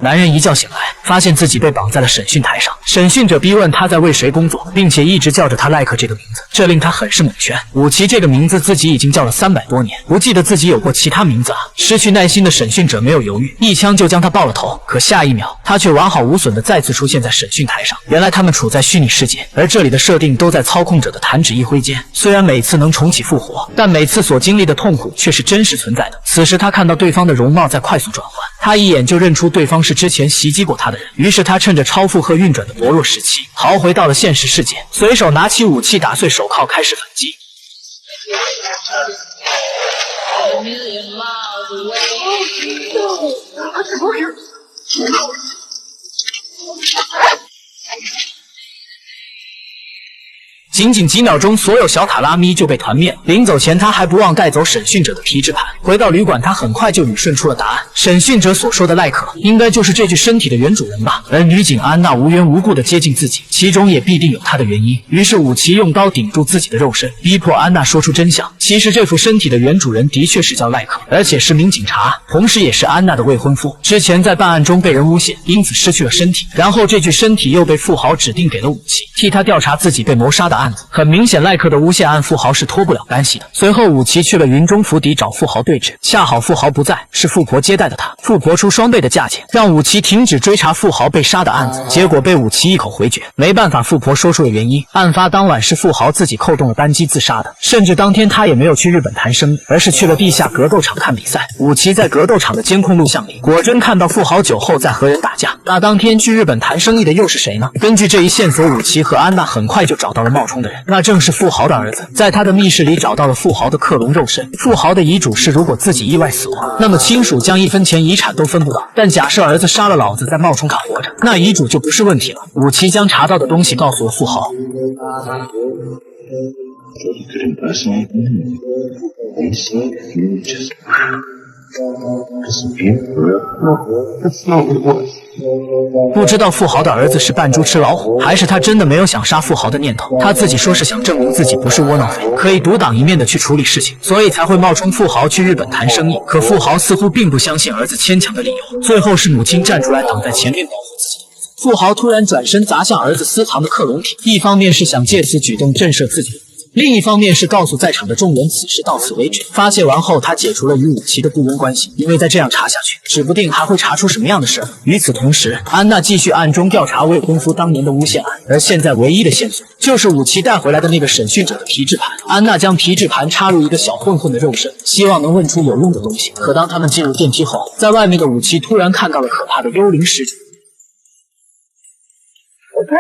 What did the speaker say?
男人一觉醒来，发现自己被绑在了审讯台上。审讯者逼问他在为谁工作，并且一直叫着他赖克这个名字，这令他很是蒙圈。武奇这个名字自己已经叫了300多年，不记得自己有过其他名字啊！失去耐心的审讯者没有犹豫，一枪就将他爆了头。可下一秒，他却完好无损的再次出现在审讯台上。原来他们处在虚拟世界，而这里的设定都在操控者的弹指一挥间。虽然每次能重启复活，但每次所经历的痛苦却是真实存在的。此时他看到对方的容貌在快速转换，他一眼就认出对方是之前袭击过他的人。于是他趁着超负荷运转的薄弱时期，逃回到了现实世界，随手拿起武器打碎手铐，开始反击。仅仅几秒钟，所有小塔拉咪就被团灭了。临走前，他还不忘带走审讯者的皮质盘。回到旅馆，他很快就捋顺出了答案。审讯者所说的赖可，应该就是这具身体的原主人吧？而女警安娜无缘无故的接近自己，其中也必定有她的原因。于是武奇用刀顶住自己的肉身，逼迫安娜说出真相。其实这副身体的原主人的确是叫赖可，而且是名警察，同时也是安娜的未婚夫。之前在办案中被人诬陷，因此失去了身体。然后这具身体又被富豪指定给了武奇，替他调查自己被谋杀的案子。很明显，赖克的诬陷案富豪是脱不了干系的。随后武奇去了云中府邸找富豪对峙，恰好富豪不在，是富婆接待的他。富婆出双倍的价钱，让武奇停止追查富豪被杀的案子，结果被武奇一口回绝。没办法，富婆说出了原因，案发当晚是富豪自己扣动了扳机自杀的，甚至当天他也没有去日本谈生意，而是去了地下格斗场看比赛。武奇在格斗场的监控录像里，果真看到富豪酒后在和人打架。那当天去日本谈生意的又是谁呢？根据这一线索，武奇和安娜很快就找到了冒充的人，那正是富豪的儿子。在他的密室里找到了富豪的克隆肉身。富豪的遗嘱是，如果自己意外死亡，那么亲属将1分钱遗产都分不到。但假设儿子杀了老子，在冒充卡活着，那遗嘱就不是问题了。武奇将查到的东西告诉了富豪。不知道富豪的儿子是扮猪吃老虎，还是他真的没有想杀富豪的念头。他自己说是想证明自己不是窝囊废，可以独当一面的去处理事情，所以才会冒充富豪去日本谈生意。可富豪似乎并不相信儿子牵强的理由，最后是母亲站出来挡在前面保护自己的儿子。富豪突然转身砸向儿子私藏的克隆体，一方面是想借此举动震慑自己的，另一方面是告诉在场的众人此事到此为止。发泄完后，他解除了与武奇的雇佣关系，因为再这样查下去，指不定还会查出什么样的事儿。与此同时，安娜继续暗中调查未婚夫当年的诬陷案，而现在唯一的线索就是武奇带回来的那个审讯者的皮质盘。安娜将皮质盘插入一个小混混的肉身，希望能问出有用的东西。可当他们进入电梯后，在外面的武奇突然看到了可怕的幽灵使者。我追着